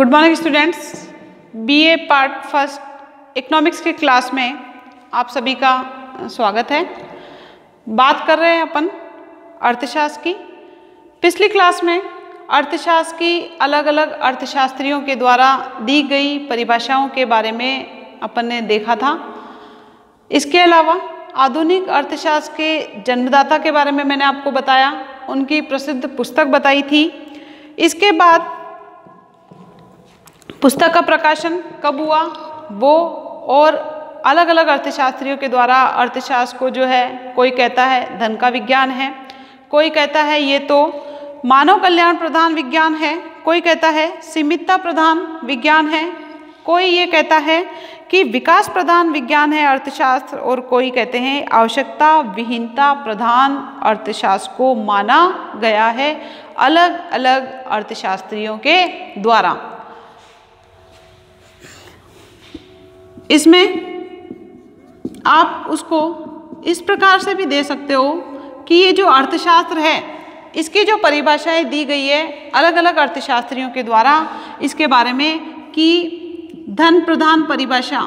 Good morning students. BA part first economics की class में आप सभी का स्वागत है। बात कर रहे हैं अपन अर्थशास्त्र की। पिछली क्लास में अर्थशास्त्र की अलग अलग अर्थशास्त्रियों के द्वारा दी गई परिभाषाओं के बारे में अपन ने देखा था। इसके अलावा आधुनिक अर्थशास्त्र के जन्मदाता के बारे में मैंने आपको बताया, उनकी प्रसिद्ध पुस्तक बताई थी। इसके बाद पुस्तक का प्रकाशन कब हुआ वो, और अलग अलग अर्थशास्त्रियों के द्वारा अर्थशास्त्र को जो है, कोई कहता है धन का विज्ञान है, कोई कहता है ये तो मानव कल्याण प्रधान विज्ञान है, कोई कहता है सीमितता प्रधान विज्ञान है, कोई ये कहता है कि विकास प्रधान विज्ञान है अर्थशास्त्र, और कोई कहते हैं आवश्यकता विहीनता प्रधान अर्थशास्त्र को माना गया है अलग अलग अर्थशास्त्रियों के द्वारा। इसमें आप उसको इस प्रकार से भी दे सकते हो कि ये जो अर्थशास्त्र है इसकी जो परिभाषाएं दी गई है अलग अलग अर्थशास्त्रियों के द्वारा इसके बारे में, कि धन प्रधान परिभाषा,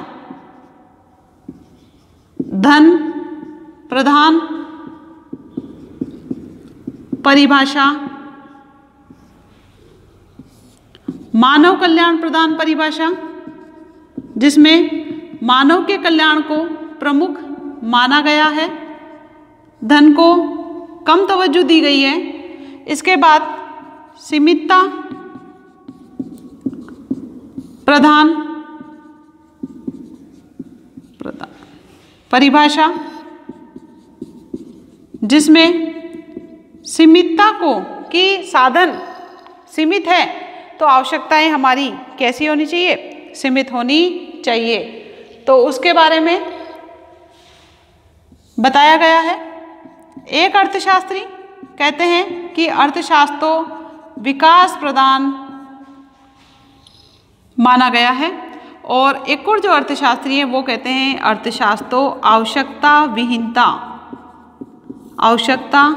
धन प्रधान परिभाषा, मानव कल्याण प्रधान परिभाषा, जिसमें मानव के कल्याण को प्रमुख माना गया है, धन को कम तवज्जो दी गई है। इसके बाद सीमितता प्रधान परिभाषा, जिसमें सीमितता को कि साधन सीमित है तो आवश्यकताएं हमारी कैसी होनी चाहिए, सीमित होनी चाहिए। तो उसके बारे में बताया गया है। एक अर्थशास्त्री कहते हैं कि अर्थशास्त्र तो विकास प्रधान माना गया है, और एक और जो अर्थशास्त्री है वो कहते हैं अर्थशास्त्र तो आवश्यकता विहीनता, आवश्यकता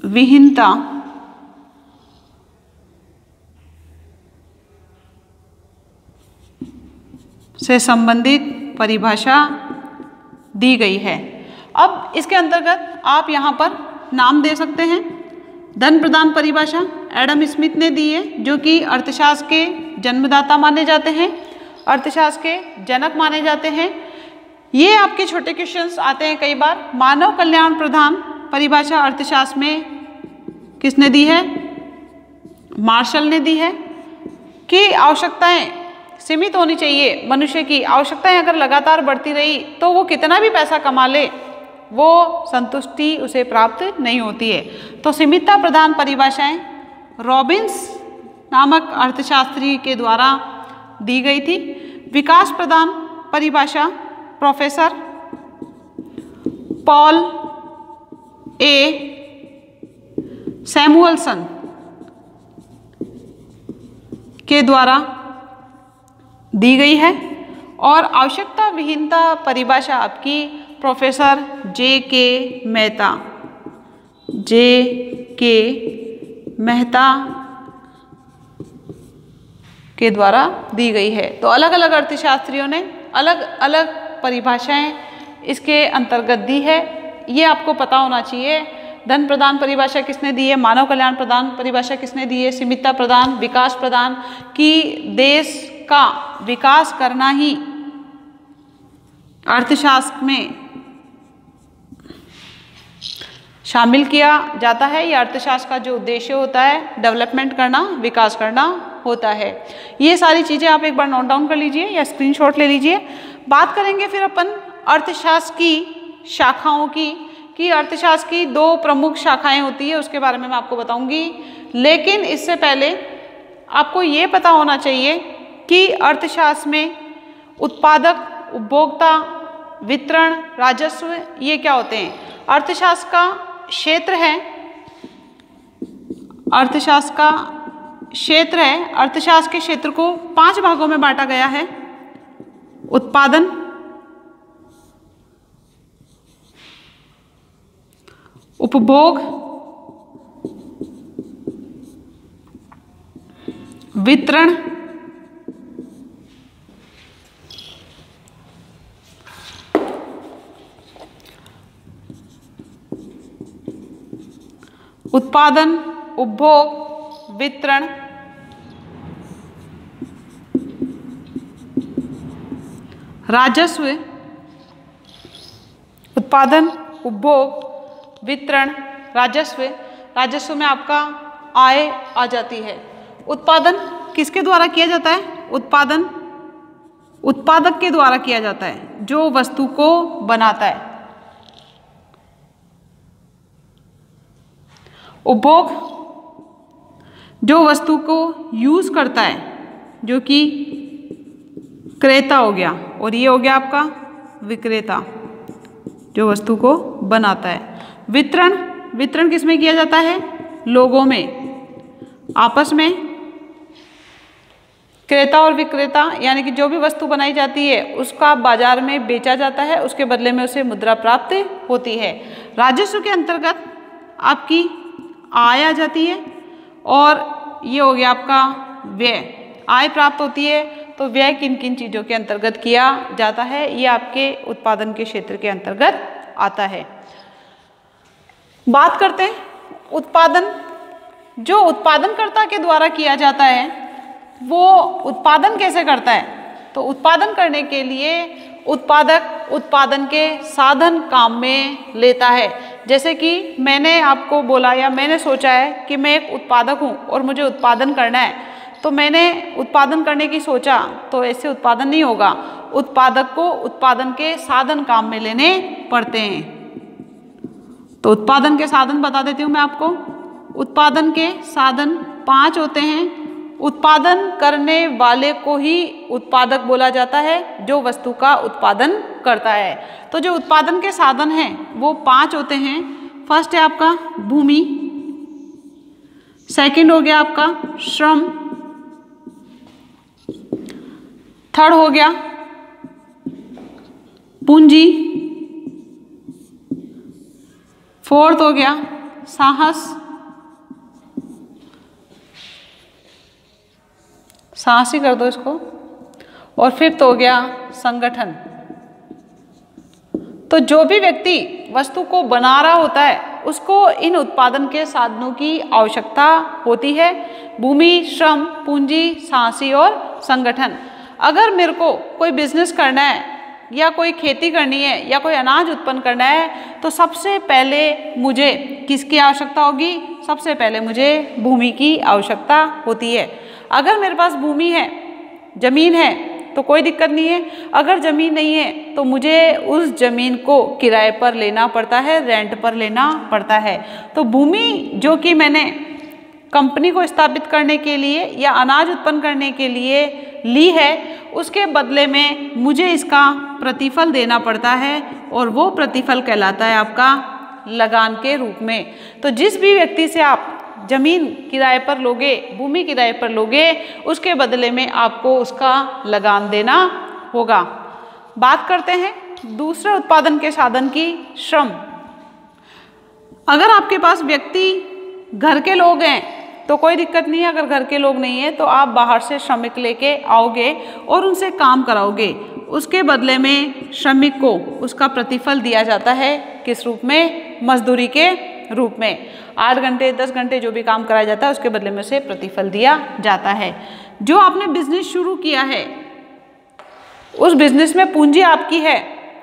विहीनता से संबंधित परिभाषा दी गई है। अब इसके अंतर्गत आप यहाँ पर नाम दे सकते हैं। धन प्रधान परिभाषा एडम स्मिथ ने दी है, जो कि अर्थशास्त्र के जन्मदाता माने जाते हैं, अर्थशास्त्र के जनक माने जाते हैं। ये आपके छोटे क्वेश्चंस आते हैं कई बार। मानव कल्याण प्रधान परिभाषा अर्थशास्त्र में किसने दी है, मार्शल ने दी है, कि आवश्यकताएं सीमित होनी चाहिए। मनुष्य की आवश्यकताएं अगर लगातार बढ़ती रही तो वो कितना भी पैसा कमा ले वो संतुष्टि उसे प्राप्त नहीं होती है। तो सीमितता प्रधान परिभाषाएं रॉबिन्स नामक अर्थशास्त्री के द्वारा दी गई थी। विकास प्रधान परिभाषा प्रोफेसर पॉल ए सैमुअलसन के द्वारा दी गई है, और आवश्यकता विहीनता परिभाषा आपकी प्रोफेसर जे के मेहता के द्वारा दी गई है। तो अलग अलग अर्थशास्त्रियों ने अलग अलग परिभाषाएं इसके अंतर्गत दी है। ये आपको पता होना चाहिए। धन प्रदान परिभाषा किसने दी है, मानव कल्याण प्रदान परिभाषा किसने दी है, सीमितता प्रदान, विकास प्रदान, कि देश का विकास करना ही अर्थशास्त्र में शामिल किया जाता है। यह अर्थशास्त्र का जो उद्देश्य होता है डेवलपमेंट करना, विकास करना होता है। ये सारी चीज़ें आप एक बार नोट डाउन कर लीजिए या स्क्रीनशॉट ले लीजिए। बात करेंगे फिर अपन अर्थशास्त्र की शाखाओं की, कि अर्थशास्त्र की दो प्रमुख शाखाएं होती है, उसके बारे में मैं आपको बताऊंगी। लेकिन इससे पहले आपको ये पता होना चाहिए कि अर्थशास्त्र में उत्पादक, उपभोक्ता, वितरण, राजस्व ये क्या होते हैं। अर्थशास्त्र का क्षेत्र है, अर्थशास्त्र का क्षेत्र है, अर्थशास्त्र के क्षेत्र को 5 भागों में बांटा गया है। उत्पादन, उपभोग, वितरण, उत्पादन, उपभोग, वितरण, राजस्व, उत्पादन, उपभोग, वितरण, राजस्व। राजस्व में आपका आय आ जाती है। उत्पादन किसके द्वारा किया जाता है? उत्पादन उत्पादक के द्वारा किया जाता है, जो वस्तु को बनाता है। उपभोग जो वस्तु को यूज करता है, जो कि क्रेता हो गया, और ये हो गया आपका विक्रेता, जो वस्तु को बनाता है। वितरण, वितरण किसमें किया जाता है? लोगों में, आपस में। क्रेता और विक्रेता यानी कि जो भी वस्तु बनाई जाती है उसका बाजार में बेचा जाता है, उसके बदले में उसे मुद्रा प्राप्त होती है। राजस्व के अंतर्गत आपकी आय आ जाती है, और ये हो गया आपका व्यय। आय प्राप्त होती है तो व्यय किन किन चीज़ों के अंतर्गत किया जाता है, ये आपके उत्पादन के क्षेत्र के अंतर्गत आता है। बात करते हैं उत्पादन। जो उत्पादनकर्ता के द्वारा किया जाता है वो उत्पादन कैसे करता है? तो उत्पादन करने के लिए उत्पादक उत्पादन के साधन काम में लेता है। जैसे कि मैंने आपको बोला या मैंने सोचा है कि मैं एक उत्पादक हूँ और मुझे उत्पादन करना है, तो मैंने उत्पादन करने की सोचा, तो ऐसे उत्पादन नहीं होगा। उत्पादक को उत्पादन के साधन काम में लेने पड़ते हैं। तो उत्पादन के साधन बता देती हूँ मैं आपको। उत्पादन के साधन 5 होते हैं। उत्पादन करने वाले को ही उत्पादक बोला जाता है, जो वस्तु का उत्पादन करता है। तो जो उत्पादन के साधन हैं वो 5 होते हैं। फर्स्ट है आपका भूमि, सेकंड हो गया आपका श्रम, थर्ड हो गया पूंजी, फोर्थ हो गया साहस, साहसी कर दो इसको, और फिफ्थ हो गया संगठन। तो जो भी व्यक्ति वस्तु को बना रहा होता है उसको इन उत्पादन के साधनों की आवश्यकता होती है। भूमि, श्रम, पूंजी, साहसी और संगठन। अगर मेरे को कोई बिजनेस करना है या कोई खेती करनी है या कोई अनाज उत्पन्न करना है, तो सबसे पहले मुझे किसकी आवश्यकता होगी? सबसे पहले मुझे भूमि की आवश्यकता होती है। अगर मेरे पास भूमि है, जमीन है, तो कोई दिक्कत नहीं है। अगर जमीन नहीं है तो मुझे उस जमीन को किराए पर लेना पड़ता है, रेंट पर लेना पड़ता है। तो भूमि जो कि मैंने कंपनी को स्थापित करने के लिए या अनाज उत्पन्न करने के लिए ली है, उसके बदले में मुझे इसका प्रतिफल देना पड़ता है, और वो प्रतिफल कहलाता है आपका लगान के रूप में। तो जिस भी व्यक्ति से आप जमीन किराए पर लोगे, भूमि किराए पर लोगे, उसके बदले में आपको उसका लगान देना होगा। बात करते हैं दूसरे उत्पादन के साधन की, श्रम। अगर आपके पास व्यक्ति घर के लोग हैं तो कोई दिक्कत नहीं है। अगर घर के लोग नहीं है तो आप बाहर से श्रमिक लेके आओगे और उनसे काम कराओगे। उसके बदले में श्रमिक को उसका प्रतिफल दिया जाता है। किस रूप में? मजदूरी के रूप में। 8 घंटे 10 घंटे जो भी काम कराया जाता है उसके बदले में उसे प्रतिफल दिया जाता है। जो आपने बिजनेस शुरू किया है उस बिजनेस में पूंजी आपकी है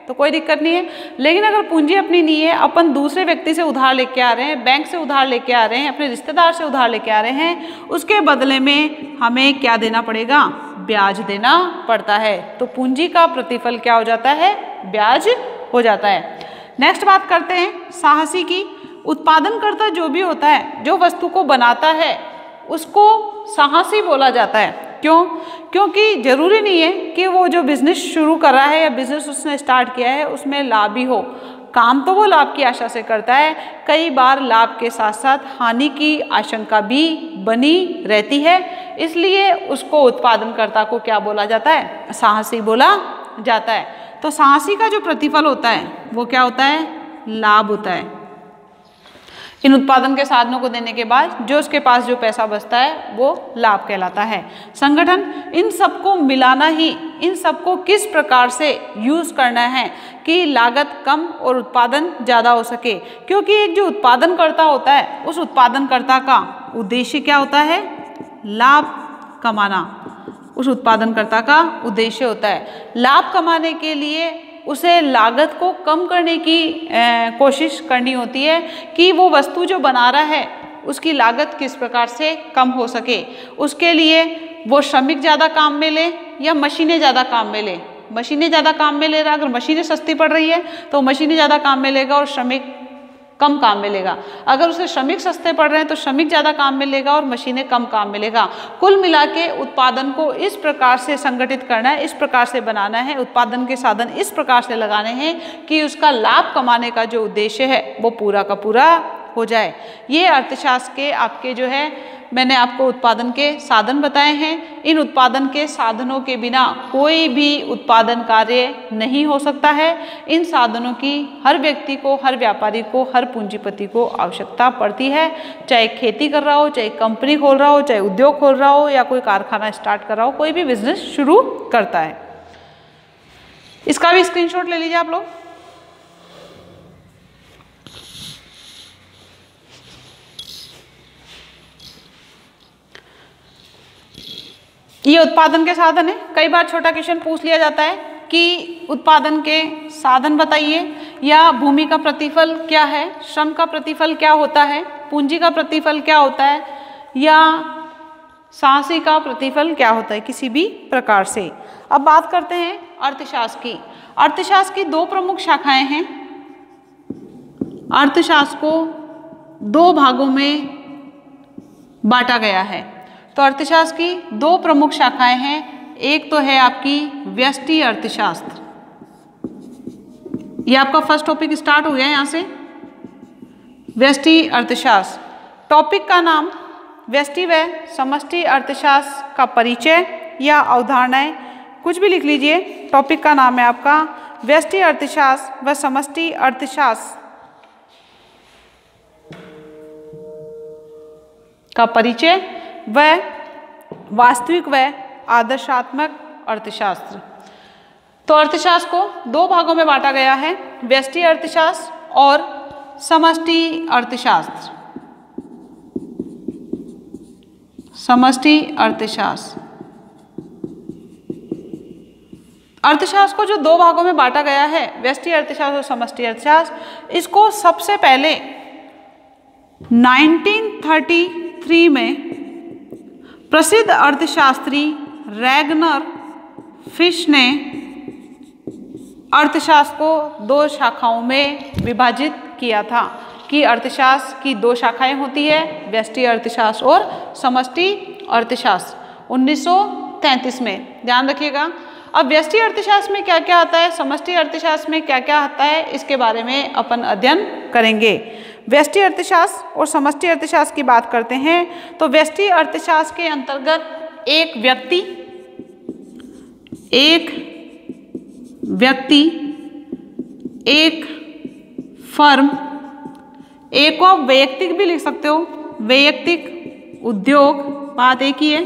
तो कोई दिक्कत नहीं है। लेकिन अगर पूंजी अपनी नहीं है, अपन दूसरे व्यक्ति से उधार लेके आ रहे हैं, बैंक से उधार लेके आ रहे हैं, अपने रिश्तेदार से उधार लेके आ रहे हैं, उसके बदले में हमें क्या देना पड़ेगा? ब्याज देना पड़ता है। तो पूंजी का प्रतिफल क्या हो जाता है? ब्याज हो जाता है। नेक्स्ट बात करते हैं साहसी की। उत्पादनकर्ता जो भी होता है, जो वस्तु को बनाता है, उसको साहसी बोला जाता है। क्यों? क्योंकि जरूरी नहीं है कि वो जो बिजनेस शुरू कर रहा है या बिजनेस उसने स्टार्ट किया है उसमें लाभ ही हो। काम तो वो लाभ की आशा से करता है। कई बार लाभ के साथ साथ हानि की आशंका भी बनी रहती है, इसलिए उसको उत्पादनकर्ता को क्या बोला जाता है? साहसी बोला जाता है। तो साहसी का जो प्रतिफल होता है वो क्या होता है? लाभ होता है। इन उत्पादन के साधनों को देने के बाद जो उसके पास जो पैसा बचता है वो लाभ कहलाता है। संगठन इन सबको मिलाना ही, इन सबको किस प्रकार से यूज करना है कि लागत कम और उत्पादन ज़्यादा हो सके, क्योंकि एक जो उत्पादनकर्ता होता है उस उत्पादनकर्ता का उद्देश्य क्या होता है, लाभ कमाना। उस उत्पादनकर्ता का उद्देश्य होता है लाभ कमाने के लिए उसे लागत को कम करने की कोशिश करनी होती है कि वो वस्तु जो बना रहा है उसकी लागत किस प्रकार से कम हो सके। उसके लिए वो श्रमिक ज़्यादा काम में ले या मशीनें ज़्यादा काम में ले। मशीनें ज़्यादा काम में ले रहा, अगर मशीनें सस्ती पड़ रही है तो मशीनें ज़्यादा काम में लेगा और श्रमिक कम काम मिलेगा। अगर उसे श्रमिक सस्ते पड़ रहे हैं तो श्रमिक ज़्यादा काम मिलेगा और मशीनें कम काम मिलेगा। कुल मिला के उत्पादन को इस प्रकार से संगठित करना है, इस प्रकार से बनाना है, उत्पादन के साधन इस प्रकार से लगाने हैं कि उसका लाभ कमाने का जो उद्देश्य है वो पूरा का पूरा हो जाए। ये अर्थशास्त्र के आपके जो है मैंने आपको उत्पादन के साधन बताए हैं। इन उत्पादन के साधनों के बिना कोई भी उत्पादन कार्य नहीं हो सकता है। इन साधनों की हर व्यक्ति को, हर व्यापारी को, हर पूंजीपति को आवश्यकता पड़ती है, चाहे खेती कर रहा हो, चाहे कंपनी खोल रहा हो, चाहे उद्योग खोल रहा हो या कोई कारखाना स्टार्ट कर रहा हो, कोई भी बिजनेस शुरू करता है। इसका भी स्क्रीनशॉट ले लीजिए आप लोग। ये उत्पादन के साधन है। कई बार छोटा क्वेश्चन पूछ लिया जाता है कि उत्पादन के साधन बताइए, या भूमि का प्रतिफल क्या है, श्रम का प्रतिफल क्या होता है, पूंजी का प्रतिफल क्या होता है, या साहसी का प्रतिफल क्या होता है, किसी भी प्रकार से। अब बात करते हैं अर्थशास्त्र की। अर्थशास्त्र की दो प्रमुख शाखाएं हैं। अर्थशास्त्र को दो भागों में बांटा गया है। तो अर्थशास्त्र की दो प्रमुख शाखाएं हैं। एक तो है आपकी व्यष्टि अर्थशास्त्र। ये आपका फर्स्ट टॉपिक स्टार्ट हो गया यहाँ से, व्यष्टि अर्थशास्त्र। टॉपिक का नाम व्यष्टि व समष्टि अर्थशास्त्र का परिचय या अवधारणाएं, कुछ भी लिख लीजिए। टॉपिक का नाम है आपका व्यष्टि अर्थशास्त्र व समष्टि अर्थशास्त्र का परिचय व वास्तविक व आदर्शात्मक अर्थशास्त्र। तो अर्थशास्त्र को दो भागों में बांटा गया है, व्यष्टि अर्थशास्त्र और समष्टि अर्थशास्त्र। समष्टि अर्थशास्त्र, अर्थशास्त्र को जो दो भागों में बांटा गया है, व्यष्टि अर्थशास्त्र और समष्टि अर्थशास्त्र, इसको सबसे पहले 1933 में प्रसिद्ध अर्थशास्त्री रैगनर फिश ने अर्थशास्त्र को दो शाखाओं में विभाजित किया था कि अर्थशास्त्र की दो शाखाएं होती है, व्यष्टि अर्थशास्त्र और समष्टि अर्थशास्त्र। 1933 में, ध्यान रखिएगा। अब व्यष्टि अर्थशास्त्र में क्या क्या आता है, समष्टि अर्थशास्त्र में क्या क्या आता है, इसके बारे में अपन अध्ययन करेंगे। व्यष्टि अर्थशास्त्र और समष्टि अर्थशास्त्र की बात करते हैं तो व्यष्टि अर्थशास्त्र के अंतर्गत एक व्यक्ति, एक फर्म, एक को वैयक्तिक भी लिख सकते हो, वैयक्तिक उद्योग, बात एक ही है,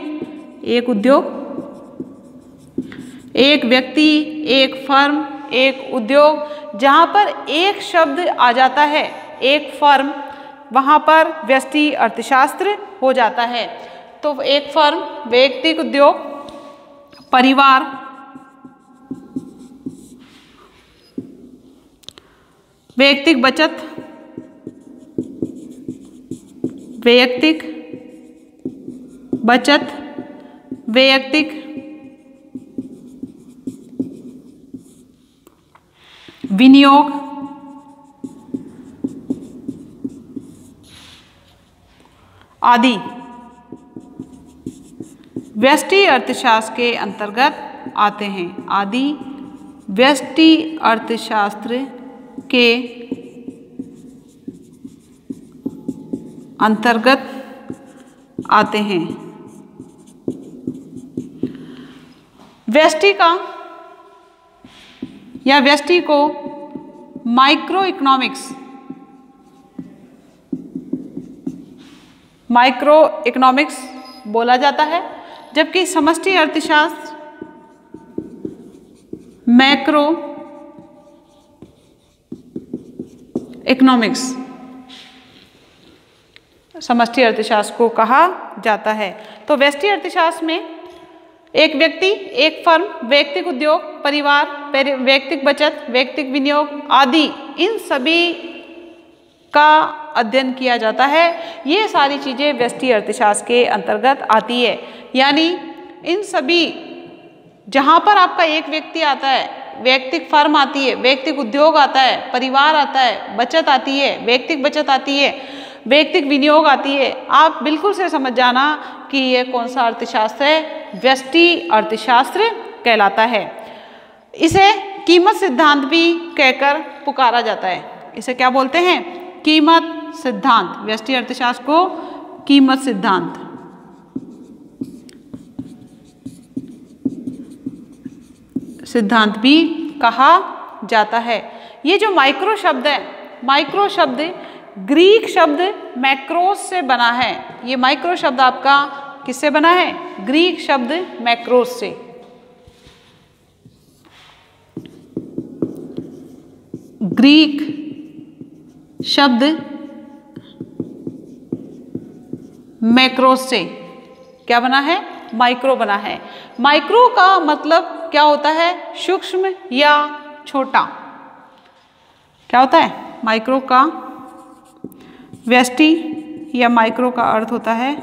एक उद्योग, एक व्यक्ति, एक फर्म, एक उद्योग। जहाँ पर एक शब्द आ जाता है, एक फर्म, वहाँ पर व्यष्टि अर्थशास्त्र हो जाता है। तो एक फर्म, वैयक्तिक उद्योग, परिवार, वैयक्तिक बचत, वैयक्तिक बचत, वैयक्तिक विनियोग, आदि व्यष्टि अर्थशास्त्र के अंतर्गत आते हैं। आदि व्यष्टि अर्थशास्त्र के अंतर्गत आते हैं। व्यष्टि का या व्यष्टि को माइक्रो इकोनॉमिक्स माइक्रो इकोनॉमिक्स बोला जाता है, जबकि समष्टि अर्थशास्त्र मैक्रो इकोनॉमिक्स समष्टि अर्थशास्त्र को कहा जाता है। तो व्यष्टि अर्थशास्त्र में एक व्यक्ति, एक फर्म, व्यक्तिगत उद्योग, परिवार, व्यक्तिगत बचत, व्यक्तिगत विनियोग आदि इन सभी का अध्ययन किया जाता है। ये सारी चीज़ें व्यष्टि अर्थशास्त्र के अंतर्गत आती है। यानी इन सभी, जहाँ पर आपका एक व्यक्ति आता है, व्यक्तिगत फर्म आती है, व्यक्तिगत उद्योग आता है, परिवार आता है, बचत आती है, व्यक्तिगत बचत आती है, व्यक्तिगत विनियोग आती है, आप बिल्कुल से समझ जाना कि ये कौन सा अर्थशास्त्र है, व्यष्टि अर्थशास्त्र कहलाता है। इसे कीमत सिद्धांत भी कहकर पुकारा जाता है। इसे क्या बोलते हैं? कीमत सिद्धांत। व्यष्टि अर्थशास्त्र को कीमत सिद्धांत सिद्धांत भी कहा जाता है। ये जो माइक्रो शब्द है, माइक्रो शब्द ग्रीक शब्द मैक्रोस से बना है। ये माइक्रो शब्द आपका किससे बना है? ग्रीक शब्द मैक्रोस से। ग्रीक शब्द मैक्रोस से क्या बना है? माइक्रो बना है। माइक्रो का मतलब क्या होता है? सूक्ष्म या छोटा। क्या होता है? माइक्रो का, व्यष्टि या माइक्रो का अर्थ होता है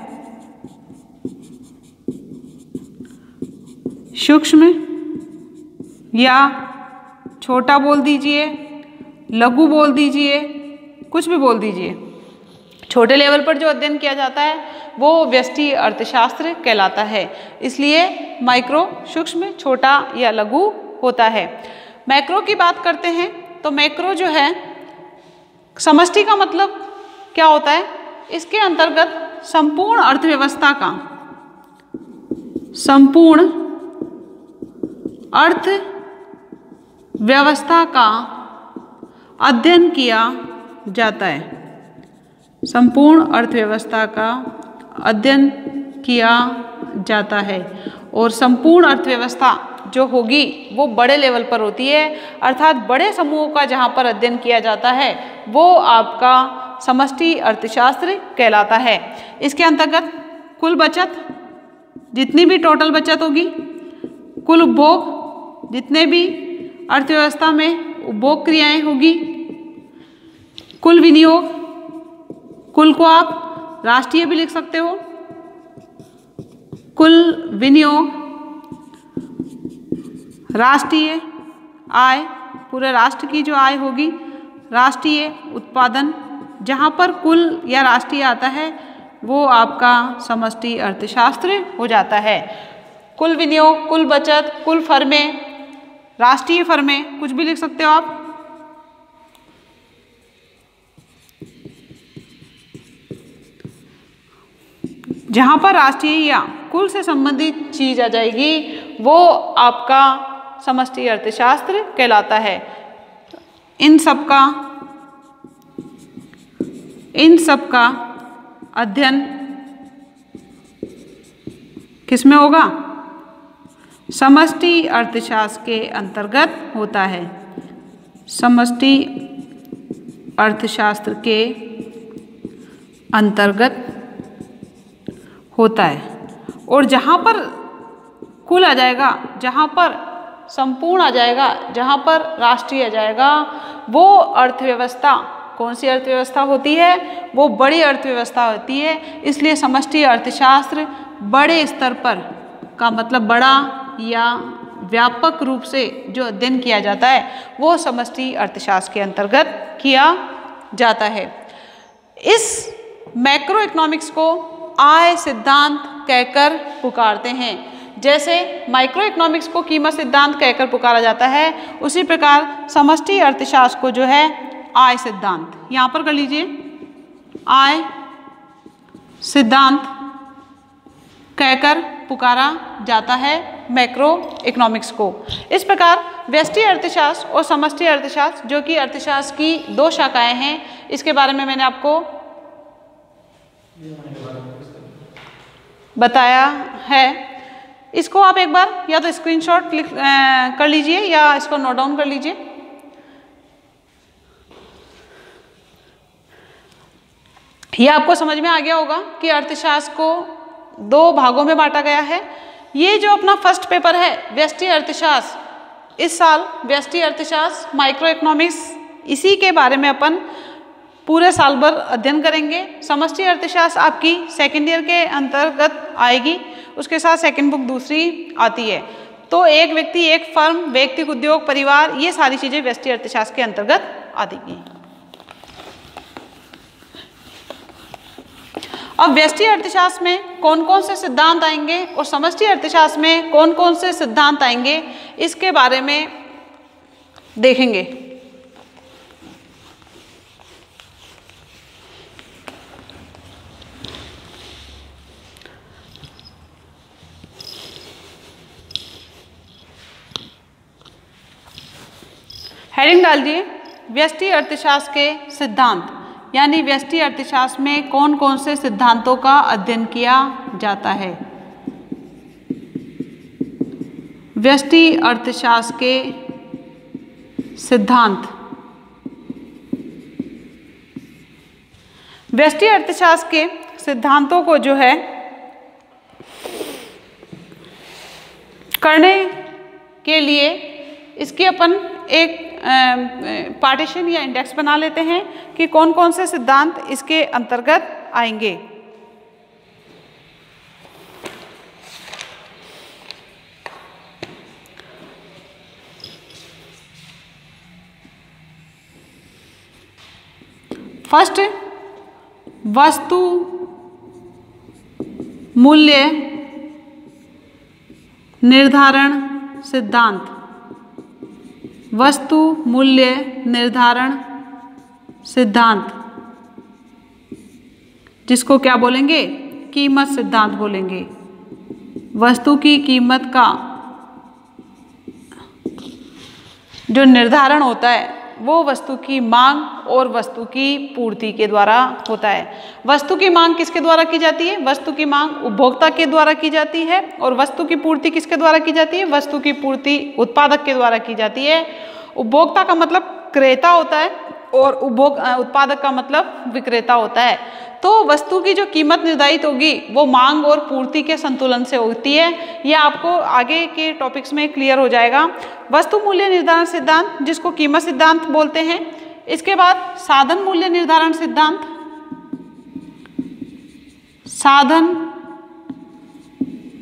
सूक्ष्म या छोटा बोल दीजिए, लघु बोल दीजिए, कुछ भी बोल दीजिए। छोटे लेवल पर जो अध्ययन किया जाता है वो व्यष्टि अर्थशास्त्र कहलाता है। इसलिए माइक्रो सूक्ष्म, छोटा या लघु होता है। मैक्रो की बात करते हैं तो मैक्रो जो है, समष्टि का मतलब क्या होता है? इसके अंतर्गत संपूर्ण अर्थव्यवस्था का, संपूर्ण अर्थव्यवस्था का अध्ययन किया जाता है। संपूर्ण अर्थव्यवस्था का अध्ययन किया जाता है। और संपूर्ण अर्थव्यवस्था जो होगी वो बड़े लेवल पर होती है, अर्थात बड़े समूहों का जहाँ पर अध्ययन किया जाता है वो आपका समष्टि अर्थशास्त्र कहलाता है। इसके अंतर्गत कुल बचत, जितनी भी टोटल बचत होगी, कुल उपभोग, जितने भी अर्थव्यवस्था में उपभोग क्रियाएं होगी, कुल विनियोग, कुल को आप राष्ट्रीय भी लिख सकते हो, कुल विनियोग, राष्ट्रीय आय, पूरे राष्ट्र की जो आय होगी, राष्ट्रीय उत्पादन, जहाँ पर कुल या राष्ट्रीय आता है वो आपका समष्टि अर्थशास्त्र हो जाता है। कुल विनियोग, कुल बचत, कुल फर्में, राष्ट्रीय फर्में, कुछ भी लिख सकते हो आप। जहाँ पर राष्ट्रीय या कुल से संबंधित चीज आ जाएगी वो आपका समष्टि अर्थशास्त्र कहलाता है। इन सब का अध्ययन किसमें होगा? समष्टि अर्थशास्त्र के अंतर्गत होता है। समष्टि अर्थशास्त्र के अंतर्गत होता है। और जहाँ पर कुल आ जाएगा, जहाँ पर संपूर्ण आ जाएगा, जहाँ पर राष्ट्रीय आ जाएगा, वो अर्थव्यवस्था कौन सी अर्थव्यवस्था होती है? वो बड़ी अर्थव्यवस्था होती है। इसलिए समष्टि अर्थशास्त्र बड़े स्तर पर का मतलब बड़ा या व्यापक रूप से जो अध्ययन किया जाता है वो समष्टि अर्थशास्त्र के अंतर्गत किया जाता है। इस मैक्रो इकोनॉमिक्स को आय सिद्धांत कहकर पुकारते हैं। जैसे माइक्रो इकोनॉमिक्स को कीमत सिद्धांत कहकर पुकारा जाता है, उसी प्रकार समष्टि अर्थशास्त्र को जो है आय सिद्धांत, यहाँ पर कर लीजिए, आय सिद्धांत कहकर पुकारा जाता है मैक्रो इकोनॉमिक्स को। इस प्रकार व्यष्टि अर्थशास्त्र और समष्टि अर्थशास्त्र, जो कि अर्थशास्त्र की दो शाखाएं हैं, इसके बारे में मैंने आपको बताया है। इसको आप एक बार या तो स्क्रीनशॉट क्लिक कर लीजिए या इसको नोट डाउन कर लीजिए। ये आपको समझ में आ गया होगा कि अर्थशास्त्र को दो भागों में बांटा गया है। ये जो अपना फर्स्ट पेपर है व्यष्टि अर्थशास्त्र, इस साल व्यष्टि अर्थशास्त्र माइक्रो इकोनॉमिक्स, इसी के बारे में अपन पूरे साल भर अध्ययन करेंगे। समष्टि अर्थशास्त्र आपकी सेकेंड ईयर के अंतर्गत आएगी, उसके साथ सेकंड बुक दूसरी आती है। तो एक व्यक्ति, एक फर्म, व्यक्तिगत उद्योग, परिवार, ये सारी चीजें व्यष्टि अर्थशास्त्र के अंतर्गत आती। अब व्यष्टि अर्थशास्त्र में कौन कौन से सिद्धांत आएंगे और समष्टि अर्थशास्त्र में कौन कौन से सिद्धांत आएंगे, इसके बारे में देखेंगे। हेडिंग डाल दिए व्यष्टि अर्थशास्त्र के सिद्धांत, यानी व्यष्टि अर्थशास्त्र में कौन कौन से सिद्धांतों का अध्ययन किया जाता है। व्यष्टि अर्थशास्त्र के सिद्धांत। व्यष्टि अर्थशास्त्र के सिद्धांतों को जो है करने के लिए इसकी अपन एक पार्टीशन या इंडेक्स बना लेते हैं कि कौन कौन से सिद्धांत इसके अंतर्गत आएंगे। फर्स्ट, वस्तु मूल्य निर्धारण सिद्धांत। वस्तु मूल्य निर्धारण सिद्धांत, जिसको क्या बोलेंगे, कीमत सिद्धांत बोलेंगे। वस्तु की कीमत का जो निर्धारण होता है वो वस्तु की मांग और वस्तु की पूर्ति के द्वारा होता है। वस्तु की मांग किसके द्वारा की जाती है? वस्तु की मांग उपभोक्ता के द्वारा की जाती है। और वस्तु की पूर्ति किसके द्वारा की जाती है? वस्तु की पूर्ति उत्पादक के द्वारा की जाती है। उपभोक्ता का मतलब क्रेता होता है और उत्पादक का मतलब विक्रेता होता है। तो वस्तु की जो कीमत निर्धारित होगी वो मांग और पूर्ति के संतुलन से होती है। ये आपको आगे के टॉपिक्स में क्लियर हो जाएगा। वस्तु मूल्य निर्धारण सिद्धांत, जिसको कीमत सिद्धांत बोलते हैं। इसके बाद साधन मूल्य निर्धारण सिद्धांत। साधन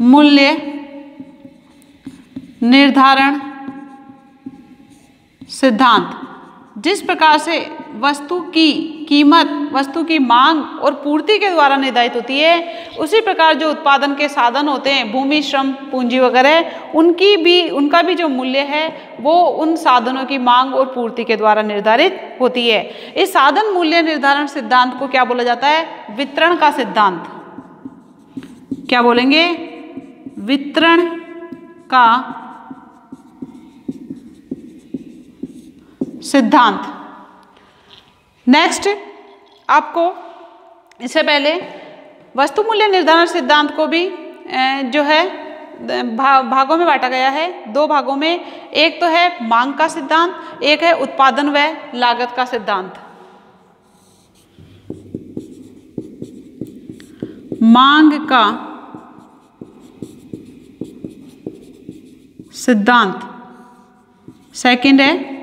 मूल्य निर्धारण सिद्धांत, जिस प्रकार से वस्तु की कीमत वस्तु की मांग और पूर्ति के द्वारा निर्धारित होती है, उसी प्रकार जो उत्पादन के साधन होते हैं, भूमि, श्रम, पूंजी वगैरह, उनका भी जो मूल्य है वो उन साधनों की मांग और पूर्ति के द्वारा निर्धारित होती है। इस साधन मूल्य निर्धारण सिद्धांत को क्या बोला जाता है? वितरण का सिद्धांत। क्या बोलेंगे? वितरण का सिद्धांत। नेक्स्ट, आपको इससे पहले वस्तु मूल्य निर्धारण सिद्धांत को भी जो है भागों में बांटा गया है, दो भागों में। एक तो है मांग का सिद्धांत, एक है उत्पादन व लागत का सिद्धांत। मांग का सिद्धांत, सेकंड है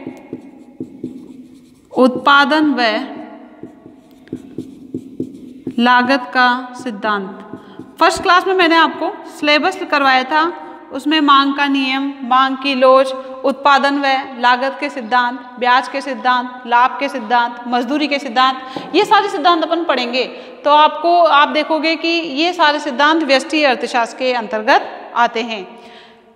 उत्पादन व लागत का सिद्धांत। फर्स्ट क्लास में मैंने आपको सिलेबस करवाया था, उसमें मांग का नियम, मांग की लोच, उत्पादन व लागत के सिद्धांत, ब्याज के सिद्धांत, लाभ के सिद्धांत, मजदूरी के सिद्धांत, ये सारे सिद्धांत अपन पढ़ेंगे। तो आप देखोगे कि ये सारे सिद्धांत व्यष्टि अर्थशास्त्र के अंतर्गत आते हैं।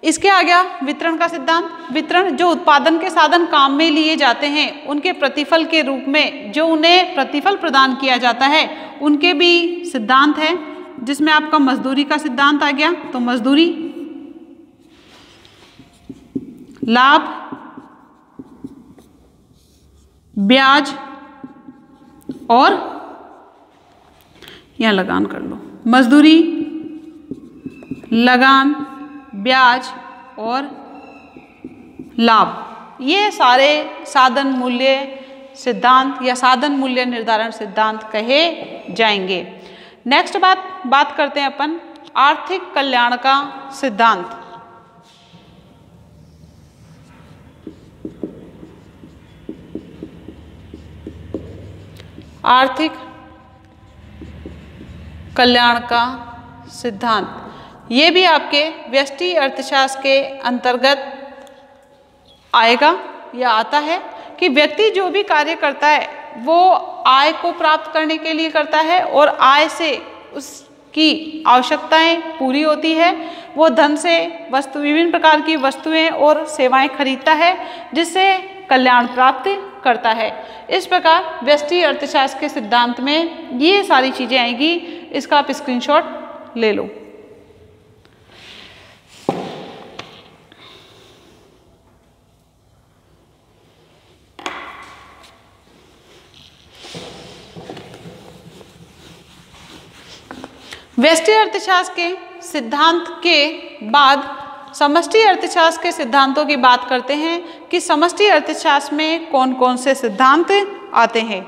इसके आ गया वितरण का सिद्धांत। वितरण, जो उत्पादन के साधन काम में लिए जाते हैं, उनके प्रतिफल के रूप में जो उन्हें प्रतिफल प्रदान किया जाता है, उनके भी सिद्धांत है, जिसमें आपका मजदूरी का सिद्धांत आ गया। तो मजदूरी, लाभ, ब्याज और यहाँ लगान कर लो, मजदूरी, लगान, ब्याज और लाभ, ये सारे साधन मूल्य सिद्धांत या साधन मूल्य निर्धारण सिद्धांत कहे जाएंगे। नेक्स्ट बात करते हैं अपन आर्थिक कल्याण का सिद्धांत। आर्थिक कल्याण का सिद्धांत ये भी आपके व्यष्टि अर्थशास्त्र के अंतर्गत आएगा या आता है कि व्यक्ति जो भी कार्य करता है वो आय को प्राप्त करने के लिए करता है और आय से उसकी आवश्यकताएं पूरी होती है। वो धन से विभिन्न प्रकार की वस्तुएं और सेवाएं खरीदता है जिससे कल्याण प्राप्त करता है। इस प्रकार व्यष्टि अर्थशास्त्र के सिद्धांत में ये सारी चीजें आएगी। इसका आप स्क्रीनशॉट ले लो। व्यष्टि अर्थशास्त्र के सिद्धांत के बाद समष्टि अर्थशास्त्र के सिद्धांतों की बात करते हैं कि समष्टि अर्थशास्त्र में कौन कौन से सिद्धांत आते हैं।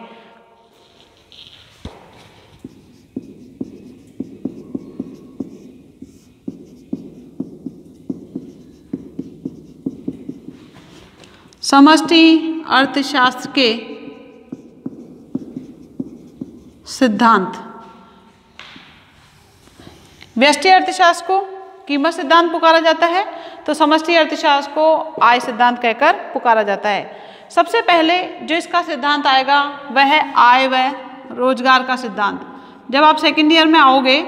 समष्टि अर्थशास्त्र के सिद्धांत, व्यष्टि अर्थशास्त्र को कीमत सिद्धांत पुकारा जाता है तो समष्टि अर्थशास्त्र को आय सिद्धांत कहकर पुकारा जाता है। सबसे पहले जो इसका सिद्धांत आएगा वह है आय व रोजगार का सिद्धांत। जब आप सेकेंड ईयर में आओगे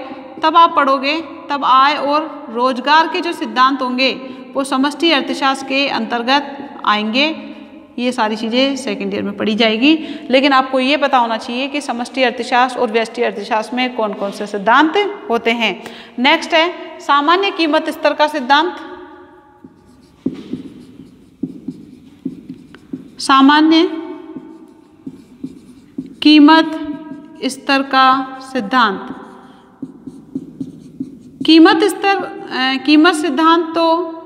तब आप पढ़ोगे, तब आय और रोजगार के जो सिद्धांत होंगे वो समष्टि अर्थशास्त्र के अंतर्गत आएंगे। ये सारी चीज़ें सेकेंड ईयर में पढ़ी जाएगी, लेकिन आपको ये पता होना चाहिए कि समष्टि अर्थशास्त्र और व्यष्टि अर्थशास्त्र में कौन कौन से सिद्धांत होते हैं। नेक्स्ट है सामान्य कीमत स्तर का सिद्धांत। सामान्य कीमत स्तर का सिद्धांत। कीमत सिद्धांत तो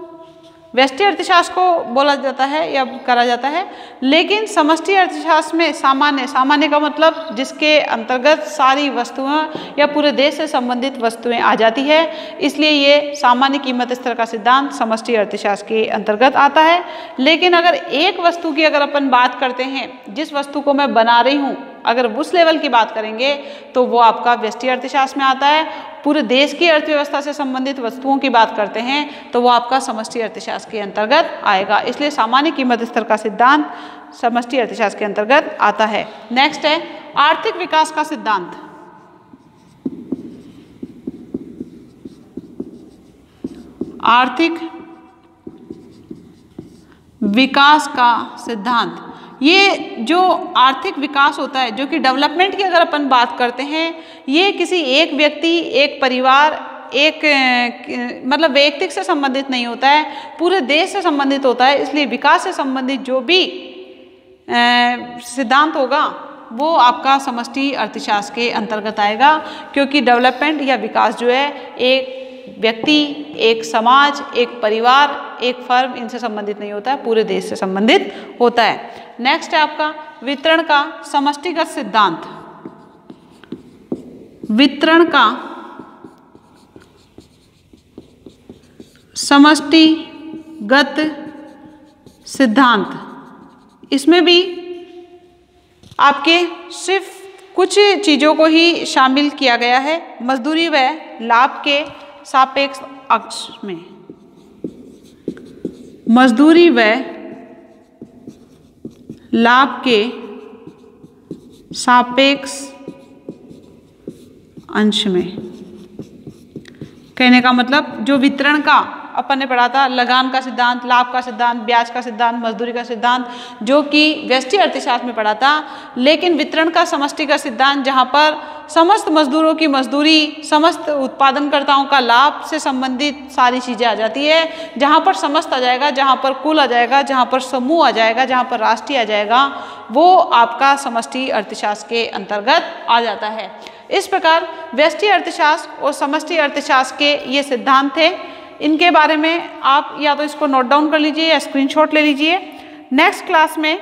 व्यष्टि अर्थशास्त्र को बोला जाता है या करा जाता है, लेकिन समष्टि अर्थशास्त्र में सामान्य का मतलब जिसके अंतर्गत सारी वस्तुएं या पूरे देश से संबंधित वस्तुएं आ जाती है, इसलिए ये सामान्य कीमत स्तर का सिद्धांत समष्टि अर्थशास्त्र के अंतर्गत आता है। लेकिन अगर एक वस्तु की अगर अपन बात करते हैं, जिस वस्तु को मैं बना रही हूँ, अगर उस लेवल की बात करेंगे तो वो आपका व्यष्टि अर्थशास्त्र में आता है। पूरे देश की अर्थव्यवस्था से संबंधित वस्तुओं की बात करते हैं तो वो आपका समष्टि अर्थशास्त्र के अंतर्गत आएगा। इसलिए सामान्य कीमत स्तर का सिद्धांत समष्टि अर्थशास्त्र के अंतर्गत आता है। नेक्स्ट है आर्थिक विकास का सिद्धांत। आर्थिक विकास का सिद्धांत, ये जो आर्थिक विकास होता है, जो कि डेवलपमेंट की अगर अपन बात करते हैं, ये किसी एक व्यक्ति, एक परिवार, एक मतलब वैयक्तिक से संबंधित नहीं होता है, पूरे देश से संबंधित होता है। इसलिए विकास से संबंधित जो भी सिद्धांत होगा वो आपका समष्टि अर्थशास्त्र के अंतर्गत आएगा, क्योंकि डेवलपमेंट या विकास जो है एक व्यक्ति, एक समाज, एक परिवार, एक फर्म, इनसे संबंधित नहीं होता है, पूरे देश से संबंधित होता है। नेक्स्ट है आपका वितरण का समष्टिगत सिद्धांत। वितरण का समष्टिगत सिद्धांत, इसमें भी आपके सिर्फ कुछ चीज़ों को ही शामिल किया गया है। मजदूरी व लाभ के सापेक्ष अंश में, मजदूरी व लाभ के सापेक्ष अंश में, कहने का मतलब जो वितरण का अपन ने पढ़ा था, लगान का सिद्धांत, लाभ का सिद्धांत, ब्याज का सिद्धांत, मजदूरी का सिद्धांत, जो कि व्यष्टि अर्थशास्त्र में पढ़ा था। लेकिन वितरण का समष्टि का सिद्धांत, जहाँ पर समस्त मजदूरों की मजदूरी, समस्त उत्पादनकर्ताओं का लाभ से संबंधित सारी चीज़ें आ जाती है, जहाँ पर समस्त आ जाएगा, जहाँ पर कुल आ जाएगा, जहाँ पर समूह आ जाएगा, जहाँ पर राष्ट्रीय आ जाएगा, वो आपका समष्टि अर्थशास्त्र के अंतर्गत आ जाता है। इस प्रकार व्यष्टि अर्थशास्त्र और समष्टि अर्थशास्त्र के ये सिद्धांत थे। इनके बारे में आप या तो इसको नोट डाउन कर लीजिए या स्क्रीनशॉट ले लीजिए। नेक्स्ट क्लास में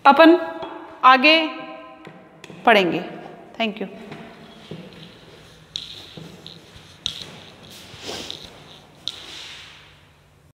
अपन आगे पढ़ेंगे। Thank you.